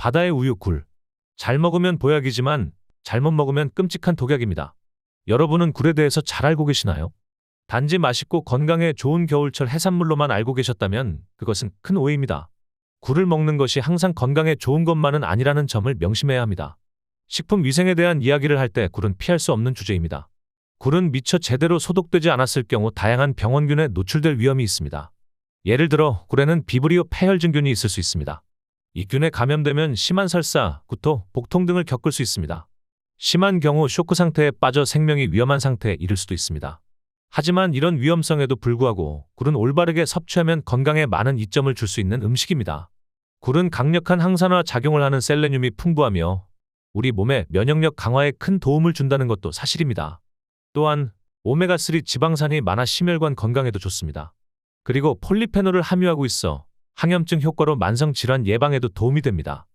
바다의 우유 굴. 잘 먹으면 보약이지만 잘못 먹으면 끔찍한 독약입니다. 여러분은 굴에 대해서 잘 알고 계시나요? 단지 맛있고 건강에 좋은 겨울철 해산물로만 알고 계셨다면 그것은 큰 오해입니다. 굴을 먹는 것이 항상 건강에 좋은 것만은 아니라는 점을 명심해야 합니다. 식품 위생에 대한 이야기를 할 때 굴은 피할 수 없는 주제입니다. 굴은 미처 제대로 소독되지 않았을 경우 다양한 병원균에 노출될 위험이 있습니다. 예를 들어 굴에는 비브리오 폐혈증균이 있을 수 있습니다. 이 균에 감염되면 심한 설사, 구토, 복통 등을 겪을 수 있습니다. 심한 경우 쇼크 상태에 빠져 생명이 위험한 상태에 이를 수도 있습니다. 하지만 이런 위험성에도 불구하고 굴은 올바르게 섭취하면 건강에 많은 이점을 줄 수 있는 음식입니다. 굴은 강력한 항산화 작용을 하는 셀레늄이 풍부하며 우리 몸의 면역력 강화에 큰 도움을 준다는 것도 사실입니다. 또한 오메가3 지방산이 많아 심혈관 건강에도 좋습니다. 그리고 폴리페놀을 함유하고 있어 항염증 효과로 만성질환 예방에도 도움이 됩니다.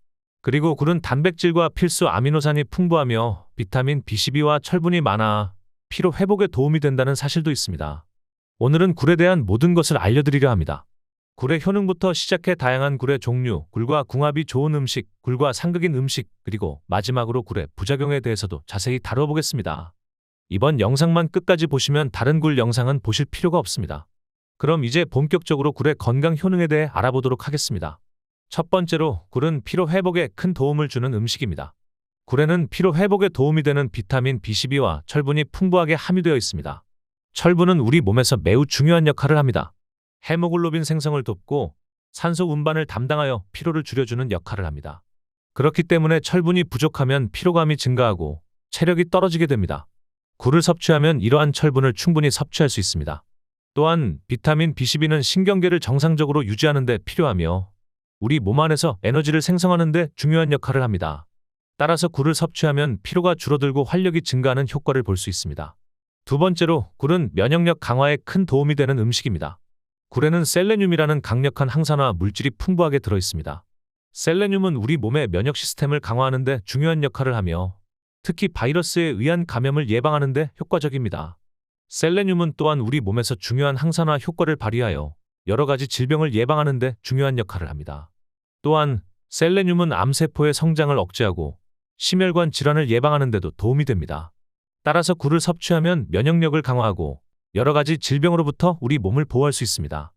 그리고 굴은 단백질과 필수 아미노산이 풍부하며 비타민 B12와 철분이 많아 피로 회복에 도움이 된다는 사실도 있습니다. 오늘은 굴에 대한 모든 것을 알려드리려 합니다. 굴의 효능부터 시작해 다양한 굴의 종류, 굴과 궁합이 좋은 음식, 굴과 상극인 음식, 그리고 마지막으로 굴의 부작용에 대해서도 자세히 다뤄보겠습니다. 이번 영상만 끝까지 보시면 다른 굴 영상은 보실 필요가 없습니다. 그럼 이제 본격적으로 굴의 건강 효능에 대해 알아보도록 하겠습니다. 첫 번째로 굴은 피로 회복에 큰 도움을 주는 음식입니다. 굴에는 피로 회복에 도움이 되는 비타민 B12와 철분이 풍부하게 함유되어 있습니다. 철분은 우리 몸에서 매우 중요한 역할을 합니다. 헤모글로빈 생성을 돕고 산소 운반을 담당하여 피로를 줄여주는 역할을 합니다. 그렇기 때문에 철분이 부족하면 피로감이 증가하고 체력이 떨어지게 됩니다. 굴을 섭취하면 이러한 철분을 충분히 섭취할 수 있습니다. 또한 비타민 B12는 신경계를 정상적으로 유지하는 데 필요하며 우리 몸 안에서 에너지를 생성하는 데 중요한 역할을 합니다. 따라서 굴을 섭취하면 피로가 줄어들고 활력이 증가하는 효과를 볼 수 있습니다. 두 번째로 굴은 면역력 강화에 큰 도움이 되는 음식입니다. 굴에는 셀레늄이라는 강력한 항산화 물질이 풍부하게 들어있습니다. 셀레늄은 우리 몸의 면역 시스템을 강화하는 데 중요한 역할을 하며 특히 바이러스에 의한 감염을 예방하는 데 효과적입니다. 셀레늄은 또한 우리 몸에서 중요한 항산화 효과를 발휘하여 여러 가지 질병을 예방하는 데 중요한 역할을 합니다. 또한 셀레늄은 암세포의 성장을 억제하고 심혈관 질환을 예방하는 데도 도움이 됩니다. 따라서 굴을 섭취하면 면역력을 강화하고 여러 가지 질병으로부터 우리 몸을 보호할 수 있습니다.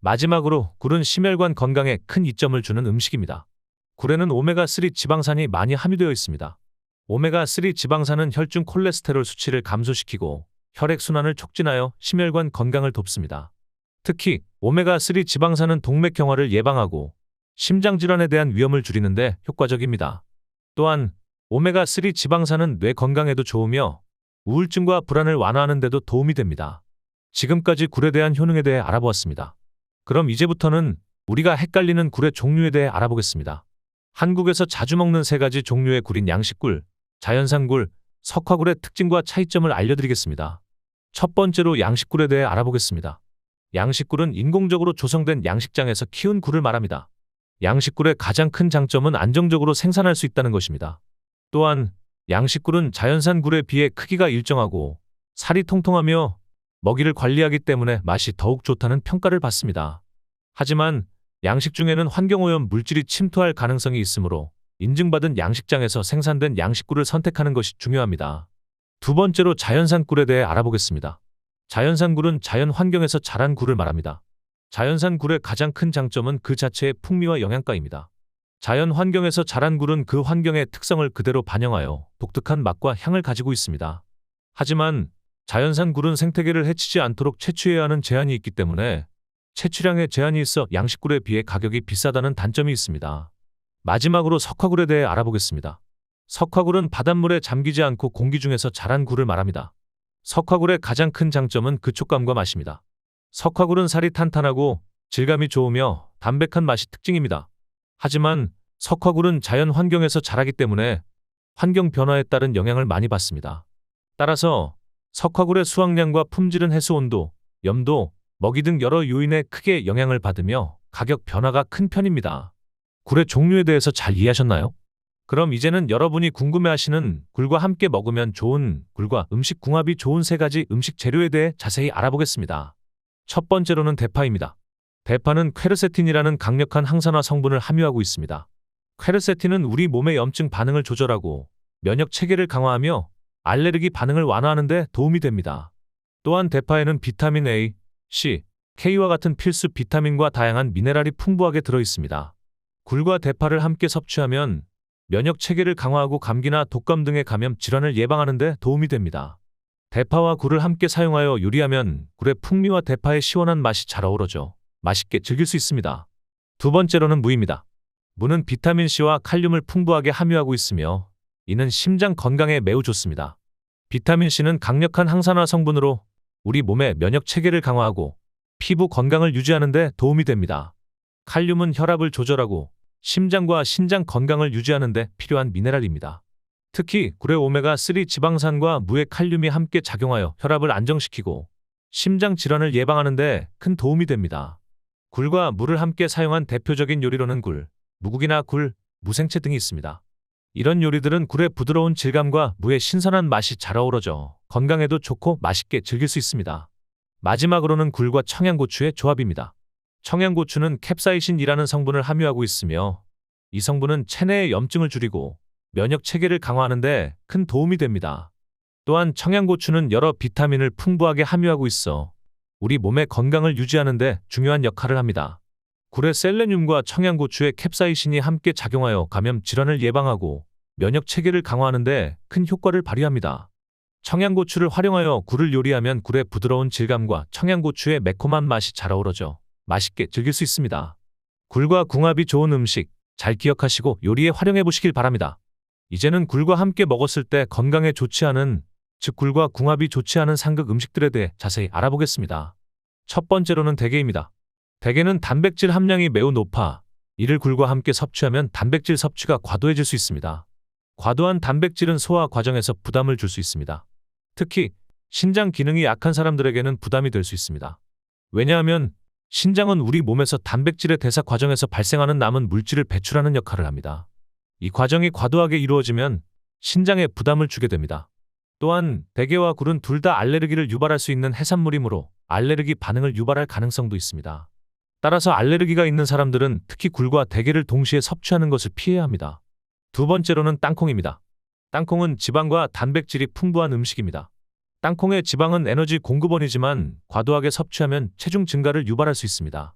마지막으로 굴은 심혈관 건강에 큰 이점을 주는 음식입니다. 굴에는 오메가3 지방산이 많이 함유되어 있습니다. 오메가3 지방산은 혈중 콜레스테롤 수치를 감소시키고 혈액순환을 촉진하여 심혈관 건강을 돕습니다. 특히 오메가3 지방산은 동맥경화를 예방하고 심장질환에 대한 위험을 줄이는 데 효과적입니다. 또한 오메가3 지방산은 뇌 건강에도 좋으며 우울증과 불안을 완화하는 데도 도움이 됩니다. 지금까지 굴에 대한 효능에 대해 알아보았습니다. 그럼 이제부터는 우리가 헷갈리는 굴의 종류에 대해 알아보겠습니다. 한국에서 자주 먹는 3가지 종류의 굴인 양식굴, 자연산 굴, 석화굴의 특징과 차이점을 알려드리겠습니다. 첫 번째로 양식굴에 대해 알아보겠습니다. 양식굴은 인공적으로 조성된 양식장에서 키운 굴을 말합니다. 양식굴의 가장 큰 장점은 안정적으로 생산할 수 있다는 것입니다. 또한 양식굴은 자연산 굴에 비해 크기가 일정하고 살이 통통하며 먹이를 관리하기 때문에 맛이 더욱 좋다는 평가를 받습니다. 하지만 양식 중에는 환경오염 물질이 침투할 가능성이 있으므로 인증받은 양식장에서 생산된 양식굴을 선택하는 것이 중요합니다. 두 번째로 자연산 굴에 대해 알아보겠습니다. 자연산 굴은 자연 환경에서 자란 굴을 말합니다. 자연산 굴의 가장 큰 장점은 그 자체의 풍미와 영양가입니다. 자연 환경에서 자란 굴은 그 환경의 특성을 그대로 반영하여 독특한 맛과 향을 가지고 있습니다. 하지만 자연산 굴은 생태계를 해치지 않도록 채취해야 하는 제한이 있기 때문에 채취량에 제한이 있어 양식굴에 비해 가격이 비싸다는 단점이 있습니다. 마지막으로 석화굴에 대해 알아보겠습니다. 석화굴은 바닷물에 잠기지 않고 공기 중에서 자란 굴을 말합니다. 석화굴의 가장 큰 장점은 그 촉감과 맛입니다. 석화굴은 살이 탄탄하고 질감이 좋으며 담백한 맛이 특징입니다. 하지만 석화굴은 자연 환경에서 자라기 때문에 환경 변화에 따른 영향을 많이 받습니다. 따라서 석화굴의 수확량과 품질은 해수 온도, 염도, 먹이 등 여러 요인에 크게 영향을 받으며 가격 변화가 큰 편입니다. 굴의 종류에 대해서 잘 이해하셨나요? 그럼 이제는 여러분이 궁금해하시는 굴과 함께 먹으면 좋은 굴과 음식 궁합이 좋은 3가지 음식 재료에 대해 자세히 알아보겠습니다. 첫 번째로는 대파입니다. 대파는 퀘르세틴이라는 강력한 항산화 성분을 함유하고 있습니다. 퀘르세틴은 우리 몸의 염증 반응을 조절하고 면역 체계를 강화하며 알레르기 반응을 완화하는 데 도움이 됩니다. 또한 대파에는 비타민 A, C, K와 같은 필수 비타민과 다양한 미네랄이 풍부하게 들어 있습니다. 굴과 대파를 함께 섭취하면 면역 체계를 강화하고 감기나 독감 등의 감염 질환을 예방하는 데 도움이 됩니다. 대파와 굴을 함께 사용하여 요리하면 굴의 풍미와 대파의 시원한 맛이 잘 어우러져 맛있게 즐길 수 있습니다. 두 번째로는 무입니다. 무는 비타민C와 칼륨을 풍부하게 함유하고 있으며 이는 심장 건강에 매우 좋습니다. 비타민C는 강력한 항산화 성분으로 우리 몸의 면역 체계를 강화하고 피부 건강을 유지하는 데 도움이 됩니다. 칼륨은 혈압을 조절하고 심장과 신장 건강을 유지하는 데 필요한 미네랄입니다. 특히 굴의 오메가3 지방산과 무의 칼륨이 함께 작용하여 혈압을 안정시키고 심장 질환을 예방하는 데 큰 도움이 됩니다. 굴과 무를 함께 사용한 대표적인 요리로는 굴, 무국이나 굴, 무생채 등이 있습니다. 이런 요리들은 굴의 부드러운 질감과 무의 신선한 맛이 잘 어우러져 건강에도 좋고 맛있게 즐길 수 있습니다. 마지막으로는 굴과 청양고추의 조합입니다. 청양고추는 캡사이신이라는 성분을 함유하고 있으며 이 성분은 체내의 염증을 줄이고 면역 체계를 강화하는 데 큰 도움이 됩니다. 또한 청양고추는 여러 비타민을 풍부하게 함유하고 있어 우리 몸의 건강을 유지하는 데 중요한 역할을 합니다. 굴의 셀레늄과 청양고추의 캡사이신이 함께 작용하여 감염 질환을 예방하고 면역 체계를 강화하는 데 큰 효과를 발휘합니다. 청양고추를 활용하여 굴을 요리하면 굴의 부드러운 질감과 청양고추의 매콤한 맛이 잘 어우러져 맛있게 즐길 수 있습니다. 굴과 궁합이 좋은 음식 잘 기억하시고 요리에 활용해 보시길 바랍니다. 이제는 굴과 함께 먹었을 때 건강에 좋지 않은, 즉 굴과 궁합이 좋지 않은 상극 음식들에 대해 자세히 알아보겠습니다. 첫 번째로는 대게입니다. 대게는 단백질 함량이 매우 높아 이를 굴과 함께 섭취하면 단백질 섭취가 과도해질 수 있습니다. 과도한 단백질은 소화 과정에서 부담을 줄 수 있습니다. 특히 신장 기능이 약한 사람들에게는 부담이 될 수 있습니다. 왜냐하면 신장은 우리 몸에서 단백질의 대사 과정에서 발생하는 남은 물질을 배출하는 역할을 합니다. 이 과정이 과도하게 이루어지면 신장에 부담을 주게 됩니다. 또한 대게와 굴은 둘 다 알레르기를 유발할 수 있는 해산물이므로 알레르기 반응을 유발할 가능성도 있습니다. 따라서 알레르기가 있는 사람들은 특히 굴과 대게를 동시에 섭취하는 것을 피해야 합니다. 두 번째로는 땅콩입니다. 땅콩은 지방과 단백질이 풍부한 음식입니다. 땅콩의 지방은 에너지 공급원이지만 과도하게 섭취하면 체중 증가를 유발할 수 있습니다.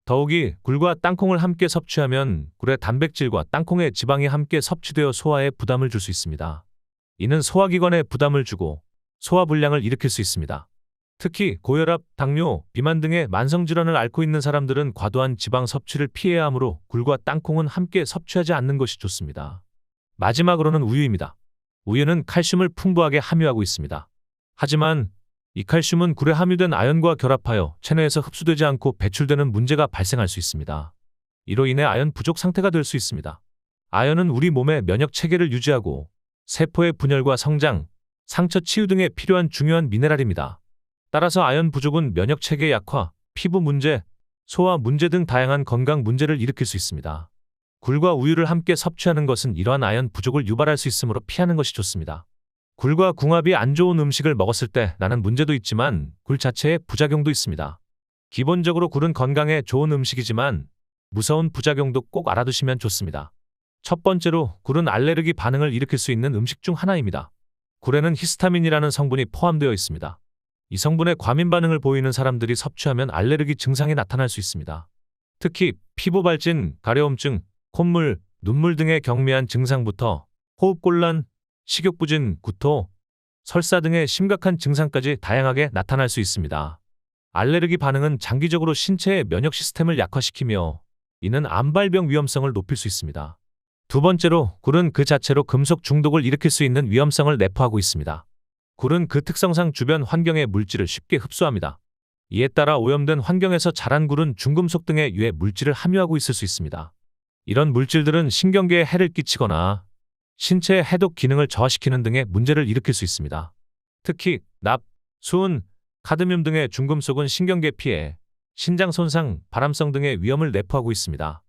더욱이 굴과 땅콩을 함께 섭취하면 굴의 단백질과 땅콩의 지방이 함께 섭취되어 소화에 부담을 줄 수 있습니다. 이는 소화기관에 부담을 주고 소화불량을 일으킬 수 있습니다. 특히 고혈압, 당뇨, 비만 등의 만성질환을 앓고 있는 사람들은 과도한 지방 섭취를 피해야 하므로 굴과 땅콩은 함께 섭취하지 않는 것이 좋습니다. 마지막으로는 우유입니다. 우유는 칼슘을 풍부하게 함유하고 있습니다. 하지만 이 칼슘은 굴에 함유된 아연과 결합하여 체내에서 흡수되지 않고 배출되는 문제가 발생할 수 있습니다. 이로 인해 아연 부족 상태가 될 수 있습니다. 아연은 우리 몸의 면역 체계를 유지하고 세포의 분열과 성장, 상처 치유 등에 필요한 중요한 미네랄입니다. 따라서 아연 부족은 면역 체계 약화, 피부 문제, 소화 문제 등 다양한 건강 문제를 일으킬 수 있습니다. 굴과 우유를 함께 섭취하는 것은 이러한 아연 부족을 유발할 수 있으므로 피하는 것이 좋습니다. 굴과 궁합이 안 좋은 음식을 먹었을 때 나는 문제도 있지만 굴 자체에 부작용도 있습니다. 기본적으로 굴은 건강에 좋은 음식이지만 무서운 부작용도 꼭 알아두시면 좋습니다. 첫 번째로 굴은 알레르기 반응을 일으킬 수 있는 음식 중 하나입니다. 굴에는 히스타민이라는 성분이 포함되어 있습니다. 이 성분에 과민 반응을 보이는 사람들이 섭취하면 알레르기 증상이 나타날 수 있습니다. 특히 피부 발진, 가려움증, 콧물, 눈물 등의 경미한 증상부터 호흡곤란, 식욕부진, 구토, 설사 등의 심각한 증상까지 다양하게 나타날 수 있습니다. 알레르기 반응은 장기적으로 신체의 면역 시스템을 약화시키며 이는 암발병 위험성을 높일 수 있습니다. 두 번째로 굴은 그 자체로 금속 중독을 일으킬 수 있는 위험성을 내포하고 있습니다. 굴은 그 특성상 주변 환경의 물질을 쉽게 흡수합니다. 이에 따라 오염된 환경에서 자란 굴은 중금속 등의 유해 물질을 함유하고 있을 수 있습니다. 이런 물질들은 신경계에 해를 끼치거나 신체의 해독 기능을 저하시키는 등의 문제를 일으킬 수 있습니다. 특히 납, 수은, 카드뮴 등의 중금속은 신경계 피해, 신장 손상, 발암성 등의 위험을 내포하고 있습니다.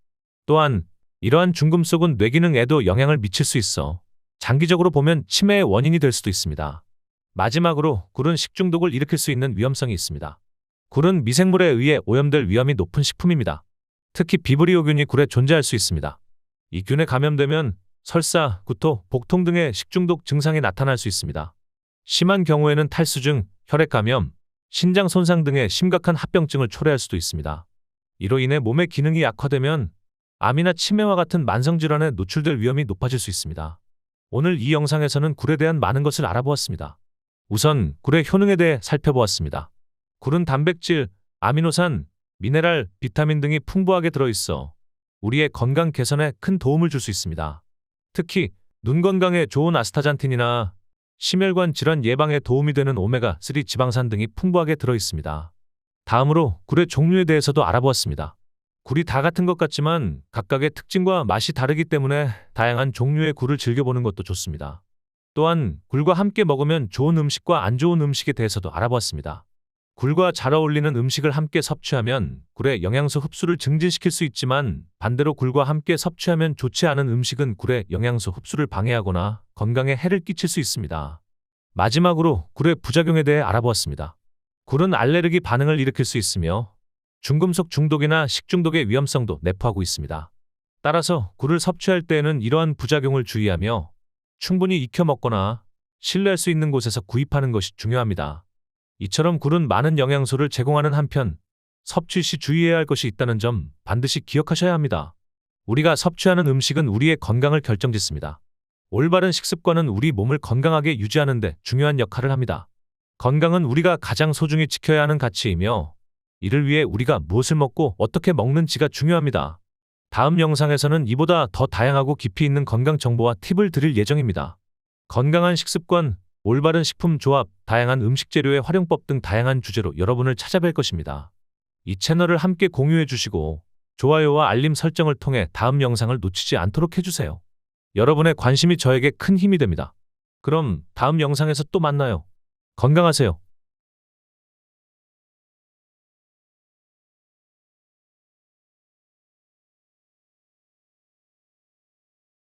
또한 이러한 중금속은 뇌기능에도 영향을 미칠 수 있어 장기적으로 보면 치매의 원인이 될 수도 있습니다. 마지막으로 굴은 식중독을 일으킬 수 있는 위험성이 있습니다. 굴은 미생물에 의해 오염될 위험이 높은 식품입니다. 특히 비브리오균이 굴에 존재할 수 있습니다. 이 균에 감염되면 설사, 구토, 복통 등의 식중독 증상이 나타날 수 있습니다. 심한 경우에는 탈수증, 혈액 감염, 신장 손상 등의 심각한 합병증을 초래할 수도 있습니다. 이로 인해 몸의 기능이 약화되면 암이나 치매와 같은 만성질환에 노출될 위험이 높아질 수 있습니다. 오늘 이 영상에서는 굴에 대한 많은 것을 알아보았습니다. 우선 굴의 효능에 대해 살펴보았습니다. 굴은 단백질, 아미노산, 미네랄, 비타민 등이 풍부하게 들어있어 우리의 건강 개선에 큰 도움을 줄 수 있습니다. 특히 눈 건강에 좋은 아스타잔틴이나 심혈관 질환 예방에 도움이 되는 오메가3 지방산 등이 풍부하게 들어있습니다. 다음으로 굴의 종류에 대해서도 알아보았습니다. 굴이 다 같은 것 같지만 각각의 특징과 맛이 다르기 때문에 다양한 종류의 굴을 즐겨보는 것도 좋습니다. 또한 굴과 함께 먹으면 좋은 음식과 안 좋은 음식에 대해서도 알아보았습니다. 굴과 잘 어울리는 음식을 함께 섭취하면 굴의 영양소 흡수를 증진시킬 수 있지만 반대로 굴과 함께 섭취하면 좋지 않은 음식은 굴의 영양소 흡수를 방해하거나 건강에 해를 끼칠 수 있습니다. 마지막으로 굴의 부작용에 대해 알아보았습니다. 굴은 알레르기 반응을 일으킬 수 있으며 중금속 중독이나 식중독의 위험성도 내포하고 있습니다. 따라서 굴을 섭취할 때에는 이러한 부작용을 주의하며 충분히 익혀 먹거나 신뢰할 수 있는 곳에서 구입하는 것이 중요합니다. 이처럼 굴은 많은 영양소를 제공하는 한편 섭취 시 주의해야 할 것이 있다는 점 반드시 기억하셔야 합니다. 우리가 섭취하는 음식은 우리의 건강을 결정짓습니다. 올바른 식습관은 우리 몸을 건강하게 유지하는 데 중요한 역할을 합니다. 건강은 우리가 가장 소중히 지켜야 하는 가치이며 이를 위해 우리가 무엇을 먹고 어떻게 먹는지가 중요합니다. 다음 영상에서는 이보다 더 다양하고 깊이 있는 건강 정보와 팁을 드릴 예정입니다. 건강한 식습관, 올바른 식품 조합, 다양한 음식 재료의 활용법 등 다양한 주제로 여러분을 찾아뵐 것입니다. 이 채널을 함께 공유해 주시고 좋아요와 알림 설정을 통해 다음 영상을 놓치지 않도록 해주세요. 여러분의 관심이 저에게 큰 힘이 됩니다. 그럼 다음 영상에서 또 만나요. 건강하세요.